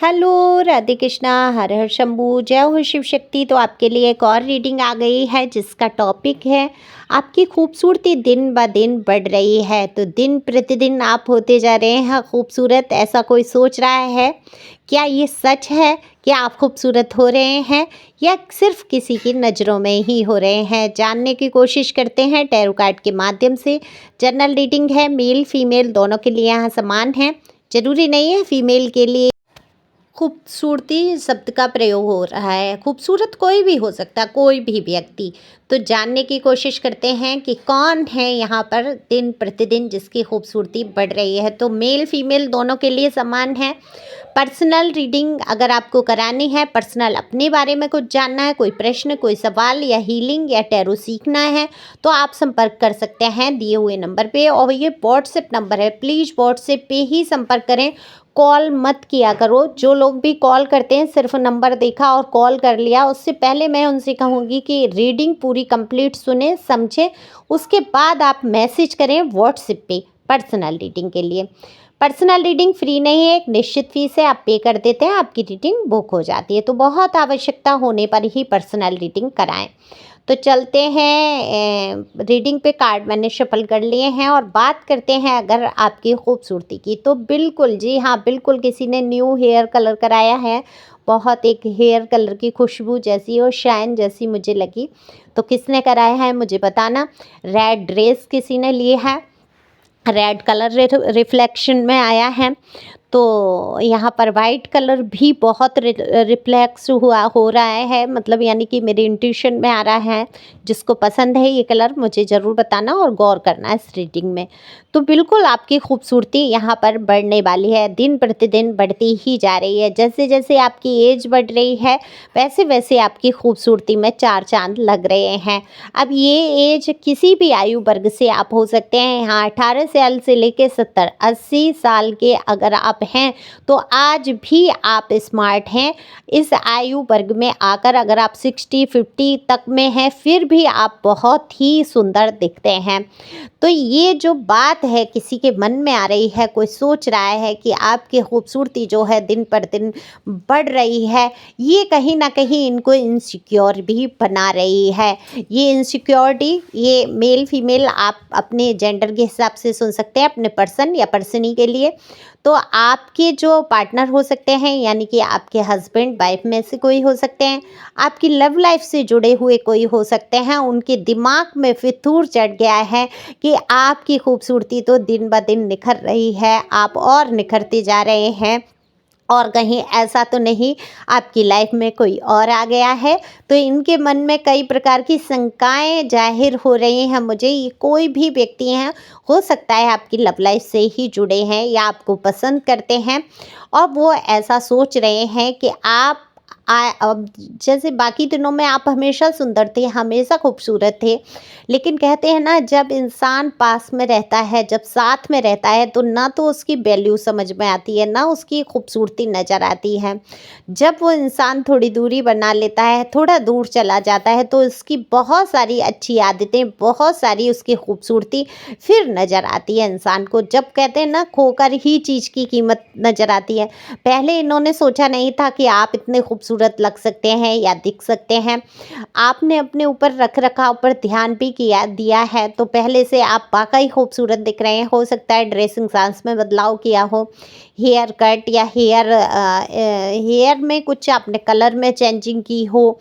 Hello, Radhe Krishna, हर हर शंभू, जय हो शिव शक्ति। तो आपके लिए एक और रीडिंग आ गई है जिसका टॉपिक है आपकी खूबसूरती दिन ब दिन बढ़ रही है। तो दिन प्रतिदिन आप होते जा रहे हैं खूबसूरत, ऐसा कोई सोच रहा है? क्या ये सच है कि आप खूबसूरत हो रहे हैं या सिर्फ किसी की नज़रों में ही हो रहे हैं? जानने की कोशिश करते हैं टैरो कार्ड के माध्यम से। जनरल रीडिंग है, मेल फीमेल दोनों के लिए यहाँ समान है। ज़रूरी नहीं है फीमेल के लिए खूबसूरती शब्द का प्रयोग हो रहा है। खूबसूरत कोई भी हो सकता है, कोई भी व्यक्ति। तो जानने की कोशिश करते हैं कि कौन है यहाँ पर दिन प्रतिदिन जिसकी खूबसूरती बढ़ रही है। तो मेल फीमेल दोनों के लिए समान है। पर्सनल रीडिंग अगर आपको करानी है, पर्सनल अपने बारे में कुछ जानना है, कोई प्रश्न, कोई सवाल या हीलिंग या टैरो सीखना है, तो आप संपर्क कर सकते हैं दिए हुए नंबर पे। और ये व्हाट्सएप नंबर है, प्लीज़ व्हाट्सएप पे ही संपर्क करें, कॉल मत किया करो। जो लोग भी कॉल करते हैं सिर्फ नंबर देखा और कॉल कर लिया, उससे पहले मैं उनसे कहूँगी कि रीडिंग पूरी कंप्लीट सुने समझें, उसके बाद आप मैसेज करें व्हाट्सएप पे पर्सनल रीडिंग के लिए। पर्सनल रीडिंग फ्री नहीं है, एक निश्चित फीस है, आप पे कर देते हैं, आपकी रीडिंग बुक हो जाती है। तो बहुत आवश्यकता होने पर ही पर्सनल रीडिंग कराएं। तो चलते हैं रीडिंग पे। कार्ड मैंने शफल कर लिए हैं और बात करते हैं अगर आपकी खूबसूरती की। तो बिल्कुल जी हाँ, बिल्कुल किसी ने न्यू हेयर कलर कराया है, बहुत एक हेयर कलर की खुशबू जैसी और शाइन जैसी मुझे लगी। तो किसने कराया है मुझे बताना। रेड ड्रेस किसी ने लिए है, रेड कलर रिफ्लेक्शन में आया है। तो यहाँ पर वाइट कलर भी बहुत रिफ्लेक्स हुआ हो रहा है, मतलब यानी कि मेरे इंट्यूशन में आ रहा है। जिसको पसंद है ये कलर मुझे ज़रूर बताना और गौर करना इस रीडिंग में। तो बिल्कुल आपकी खूबसूरती यहाँ पर बढ़ने वाली है, दिन प्रतिदिन बढ़ती ही जा रही है। जैसे जैसे आपकी एज बढ़ रही है वैसे वैसे आपकी खूबसूरती में चार चांद लग रहे हैं। अब ये एज किसी भी आयु वर्ग से आप हो सकते हैं। यहाँ 18 साल से लेकर 70-80 साल के अगर आप हैं तो आज भी आप स्मार्ट हैं। इस आयु वर्ग में आकर अगर आप 60-50 तक में हैं फिर भी आप बहुत ही सुंदर दिखते हैं। तो ये जो बात है किसी के मन में आ रही है, कोई सोच रहा है कि आपकी खूबसूरती जो है दिन पर दिन बढ़ रही है, ये कहीं ना कहीं इनको इनसिक्योर भी बना रही है। ये इनसिक्योरिटी, ये मेल फीमेल आप अपने जेंडर के हिसाब से सुन सकते हैं, अपने पर्सन या पर्सनी के लिए। तो आपके जो पार्टनर हो सकते हैं, यानी कि आपके हस्बैंड वाइफ में से कोई हो सकते हैं, आपकी लव लाइफ से जुड़े हुए कोई हो सकते हैं, उनके दिमाग में फितूर चढ़ गया है कि आपकी खूबसूरती तो दिन ब दिन निखर रही है, आप और निखरते जा रहे हैं और कहीं ऐसा तो नहीं आपकी लाइफ में कोई और आ गया है। तो इनके मन में कई प्रकार की शंकाएं जाहिर हो रही हैं मुझे। ये कोई भी व्यक्ति हैं, हो सकता है आपकी लव लाइफ से ही जुड़े हैं या आपको पसंद करते हैं और वो ऐसा सोच रहे हैं कि आप अब जैसे बाकी दिनों में आप हमेशा सुंदर थे, हमेशा खूबसूरत थे, लेकिन कहते हैं ना जब इंसान पास में रहता है, जब साथ में रहता है तो ना तो उसकी वैल्यू समझ में आती है, ना उसकी खूबसूरती नज़र आती है। जब वो इंसान थोड़ी दूरी बना लेता है, थोड़ा दूर चला जाता है, तो उसकी बहुत सारी अच्छी आदतें, बहुत सारी उसकी खूबसूरती फिर नज़र आती है इंसान को। जब कहते हैं ना खोकर ही चीज़ की कीमत नज़र आती है। पहले इन्होंने सोचा नहीं था कि आप इतने खूबसूरत लग सकते हैं या दिख सकते हैं। आपने अपने ऊपर रख रखाव पर ध्यान भी दिया है तो पहले से आप वाकई खूबसूरत दिख रहे हैं। हो सकता है ड्रेसिंग सेंस में बदलाव किया हो, हेयर कट या हेयर में कुछ आपने कलर में चेंजिंग की हो,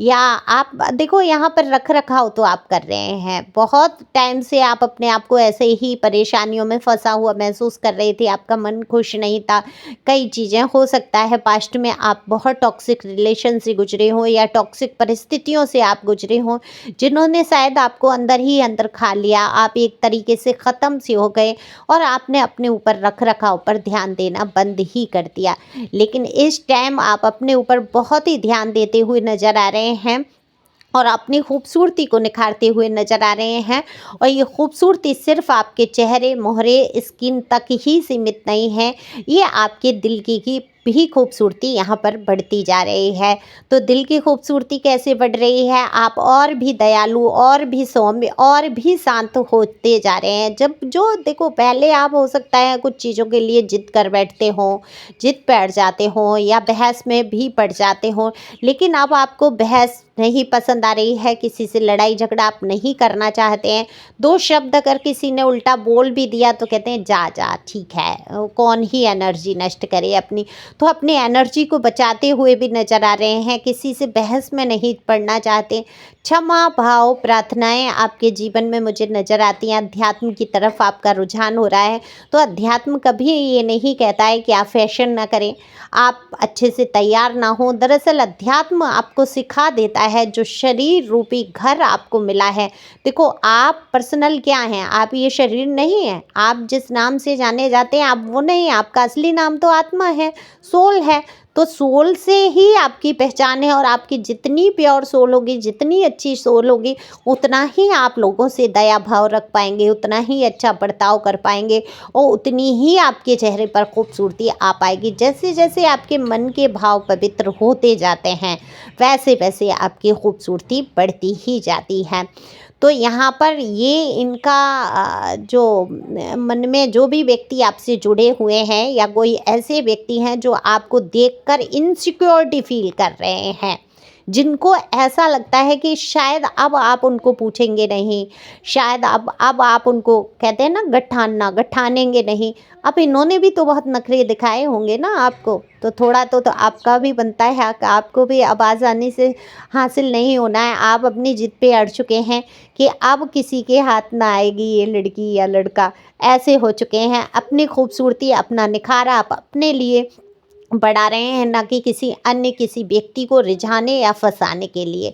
या आप देखो यहाँ पर रख रखाव तो आप कर रहे हैं। बहुत टाइम से आप अपने आप को ऐसे ही परेशानियों में फंसा हुआ महसूस कर रहे थे, आपका मन खुश नहीं था। कई चीज़ें, हो सकता है पास्ट में आप बहुत टॉक्सिक रिलेशन से गुजरे हों या टॉक्सिक परिस्थितियों से आप गुजरे हों, जिन्होंने शायद आपको अंदर ही अंदर खा लिया। आप एक तरीके से ख़त्म से हो गए और आपने अपने ऊपर रख रखाव पर ध्यान देना बंद ही कर दिया। लेकिन इस टाइम आप अपने ऊपर बहुत ही ध्यान देते हुए नज़र आ रहे हैं और अपनी खूबसूरती को निखारते हुए नज़र आ रहे हैं। और ये खूबसूरती सिर्फ आपके चेहरे मोहरे स्किन तक ही सीमित नहीं है, ये आपके दिल की भी खूबसूरती यहाँ पर बढ़ती जा रही है। तो दिल की खूबसूरती कैसे बढ़ रही है, आप और भी दयालु, और भी सौम्य, और भी शांत होते जा रहे हैं। जब जो देखो, पहले आप हो सकता है कुछ चीज़ों के लिए जिद कर बैठते हो, जिद बैठ जाते हो, या बहस में भी पड़ जाते हो, लेकिन अब आपको बहस नहीं पसंद आ रही है, किसी से लड़ाई झगड़ा आप नहीं करना चाहते हैं। दो शब्द अगर किसी ने उल्टा बोल भी दिया तो कहते हैं जा जा ठीक है, कौन ही एनर्जी नष्ट करे अपनी। तो अपनी एनर्जी को बचाते हुए भी नजर आ रहे हैं, किसी से बहस में नहीं पड़ना चाहते। क्षमा भाव प्रार्थनाएं आपके जीवन में मुझे नजर आती हैं। अध्यात्म की तरफ आपका रुझान हो रहा है। तो अध्यात्म कभी ये नहीं कहता है कि आप फैशन ना करें, आप अच्छे से तैयार ना हो। दरअसल अध्यात्म आपको सिखा देता है, जो शरीर रूपी घर आपको मिला है। देखो, आप पर्सनल क्या हैं, आप ये शरीर नहीं है। आप जिस नाम से जाने जाते हैं आप वो नहीं, आपका असली नाम तो आत्मा है, सोल है। तो सोल से ही आपकी पहचान है, और आपकी जितनी प्योर सोल होगी, जितनी अच्छी सोल होगी, उतना ही आप लोगों से दया भाव रख पाएंगे, उतना ही अच्छा बर्ताव कर पाएंगे, और उतनी ही आपके चेहरे पर खूबसूरती आ पाएगी। जैसे जैसे आपके मन के भाव पवित्र होते जाते हैं, वैसे वैसे आपकी खूबसूरती बढ़ती ही जाती है। तो यहाँ पर ये इनका जो मन में जो भी व्यक्ति आपसे जुड़े हुए हैं, या कोई ऐसे व्यक्ति हैं जो आपको देखकर इनसिक्योरिटी फील कर रहे हैं, जिनको ऐसा लगता है कि शायद अब आप उनको पूछेंगे नहीं, शायद अब आप उनको, कहते हैं ना गठानना, गठानेंगे नहीं। अब इन्होंने भी तो बहुत नखरे दिखाए होंगे ना आपको, तो थोड़ा तो आपका भी बनता है हक। आपको भी अब आसानी से हासिल नहीं होना है। आप अपनी जिद पे अड़ चुके हैं कि अब किसी के हाथ ना आएगी ये लड़की या लड़का, ऐसे हो चुके हैं। अपनी खूबसूरती, अपना निखार आप अपने लिए बढ़ा रहे हैं, ना कि किसी अन्य किसी व्यक्ति को रिझाने या फंसाने के लिए।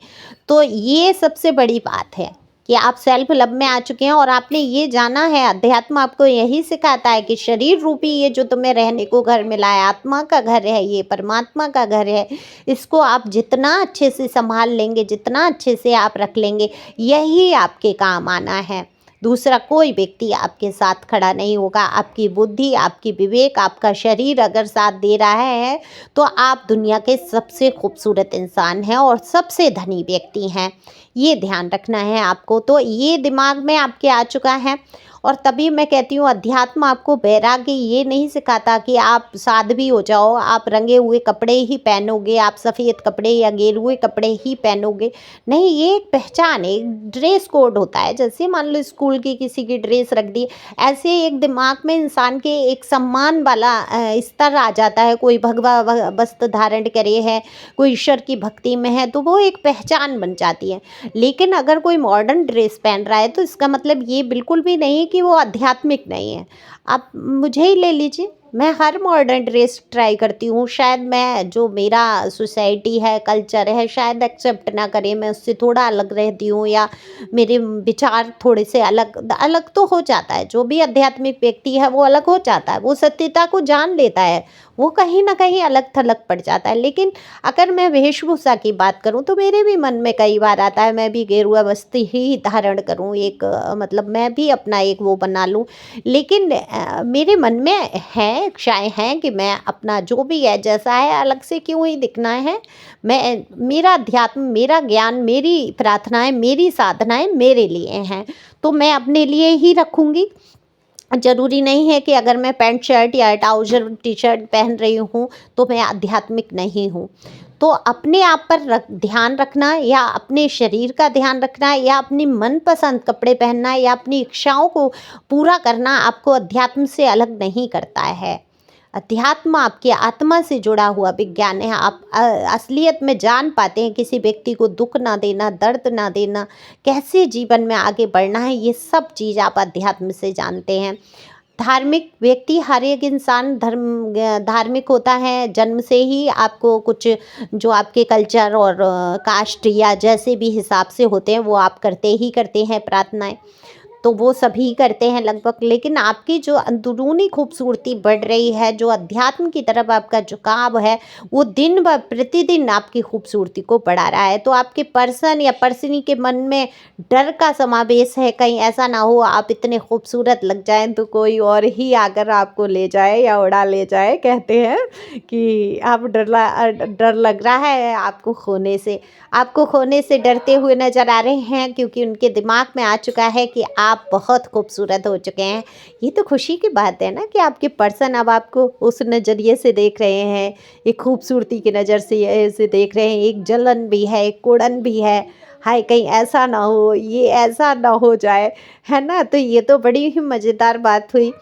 तो ये सबसे बड़ी बात है कि आप सेल्फ लव में आ चुके हैं, और आपने ये जाना है, अध्यात्म आपको यही सिखाता है कि शरीर रूपी ये जो तुम्हें रहने को घर मिला है, आत्मा का घर है, ये परमात्मा का घर है। इसको आप जितना अच्छे से संभाल लेंगे, जितना अच्छे से आप रख लेंगे, यही आपके काम आना है। दूसरा कोई व्यक्ति आपके साथ खड़ा नहीं होगा। आपकी बुद्धि, आपकी विवेक, आपका शरीर अगर साथ दे रहा है, तो आप दुनिया के सबसे खूबसूरत इंसान हैं और सबसे धनी व्यक्ति हैं। ये ध्यान रखना है आपको। तो ये दिमाग में आपके आ चुका है, और तभी मैं कहती हूँ अध्यात्म आपको वैराग्य ये नहीं सिखाता कि आप साध्वी हो जाओ, आप रंगे हुए कपड़े ही पहनोगे, आप सफ़ेद कपड़े या गेरुए कपड़े ही पहनोगे। नहीं, ये एक पहचान है, एक ड्रेस कोड होता है। जैसे मान लो स्कूल की किसी की ड्रेस रख दी, ऐसे एक दिमाग में इंसान के एक सम्मान वाला स्तर आ जाता है। कोई भगवा वस्त्र धारण करे है, कोई ईश्वर की भक्ति में है, तो वो एक पहचान बन जाती है। लेकिन अगर कोई मॉडर्न ड्रेस पहन रहा है, तो इसका मतलब ये बिल्कुल भी नहीं कि वो आध्यात्मिक नहीं है। आप मुझे ही ले लीजिए, मैं हर मॉडर्न ड्रेस ट्राई करती हूँ। शायद मैं, जो मेरा सोसाइटी है, कल्चर है, शायद एक्सेप्ट ना करे, मैं उससे थोड़ा अलग रहती हूँ, या मेरे विचार थोड़े से अलग अलग तो हो जाता है। जो भी आध्यात्मिक व्यक्ति है वो अलग हो जाता है, वो सत्यता को जान लेता है, वो कहीं ना कहीं अलग थलग पड़ जाता है। लेकिन अगर मैं वेशभूषा की बात करूं, तो मेरे भी मन में कई बार आता है मैं भी गेरुआ वस्त्र ही धारण करूं, एक मतलब मैं भी अपना एक वो बना लूं। लेकिन मेरे मन में है, इच्छाएं हैं कि मैं अपना जो भी है, जैसा है, अलग से क्यों ही दिखना है। मैं, मेरा अध्यात्म, मेरा ज्ञान, मेरी प्रार्थनाएं, मेरी साधनाएं मेरे लिए हैं, तो मैं अपने लिए ही रखूंगी। ज़रूरी नहीं है कि अगर मैं पैंट शर्ट या ट्राउज़र टी शर्ट पहन रही हूँ तो मैं आध्यात्मिक नहीं हूँ। तो अपने आप पर ध्यान रखना, या अपने शरीर का ध्यान रखना, या अपनी मनपसंद कपड़े पहनना, या अपनी इच्छाओं को पूरा करना आपको अध्यात्म से अलग नहीं करता है। अध्यात्म आपकी आत्मा से जुड़ा हुआ विज्ञान है। आप असलियत में जान पाते हैं किसी व्यक्ति को दुख ना देना, दर्द ना देना, कैसे जीवन में आगे बढ़ना है, ये सब चीज़ आप अध्यात्म से जानते हैं। धार्मिक व्यक्ति, हर एक इंसान धार्मिक होता है जन्म से ही। आपको कुछ जो आपके कल्चर और कास्ट या जैसे भी हिसाब से होते हैं वो आप करते ही करते हैं प्रार्थनाएं। तो वो सभी करते हैं लगभग, लेकिन आपकी जो अंदरूनी खूबसूरती बढ़ रही है, जो अध्यात्म की तरफ आपका झुकाव है, वो दिन ब प्रतिदिन आपकी खूबसूरती को बढ़ा रहा है। तो आपके पर्सन या पर्सनी के मन में डर का समावेश है, कहीं ऐसा ना हो आप इतने खूबसूरत लग जाएँ तो कोई और ही आकर आपको ले जाए या उड़ा ले जाए। कहते हैं कि आप डर लग रहा है आपको खोने से डरते हुए नज़र आ रहे हैं, क्योंकि उनके दिमाग में आ चुका है कि आप बहुत खूबसूरत हो चुके हैं। ये तो खुशी की बात है ना कि आपके पर्सन अब आपको उस नज़रिए से देख रहे हैं, एक खूबसूरती की नज़र से देख रहे हैं। एक जलन भी है, एक कुड़न भी है, हाय कहीं ऐसा ना हो, ये ऐसा ना हो जाए, है ना? तो ये तो बड़ी ही मज़ेदार बात हुई।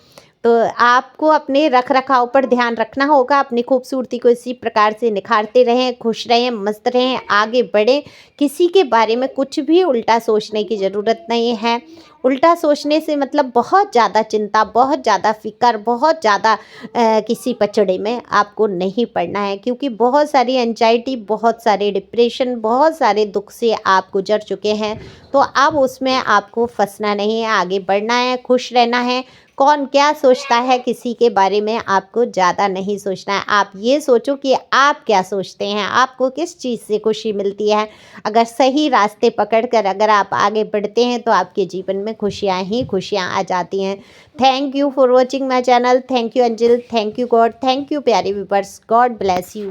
तो आपको अपने रख-रखाव पर ध्यान रखना होगा, अपनी खूबसूरती को इसी प्रकार से निखारते रहें, खुश रहें, मस्त रहें, आगे बढ़ें। किसी के बारे में कुछ भी उल्टा सोचने की ज़रूरत नहीं है। उल्टा सोचने से मतलब बहुत ज़्यादा चिंता, बहुत ज़्यादा फ़िक्र, बहुत ज़्यादा किसी पचड़े में आपको नहीं पड़ना है, क्योंकि बहुत सारी एंग्ज़ायटी, बहुत सारे डिप्रेशन, बहुत सारे दुःख से आप गुज़र चुके हैं। तो अब उसमें आपको फँसना नहीं है, आगे बढ़ना है, खुश रहना है। कौन क्या सोचता है किसी के बारे में आपको ज़्यादा नहीं सोचना है। आप ये सोचो कि आप क्या सोचते हैं, आपको किस चीज़ से खुशी मिलती है। अगर सही रास्ते पकड़कर अगर आप आगे बढ़ते हैं तो आपके जीवन में खुशियाँ ही खुशियाँ आ जाती हैं। Thank you for watching my channel. Thank you अंजिल, thank you God, thank you प्यारे व्यूअर्स। God bless you.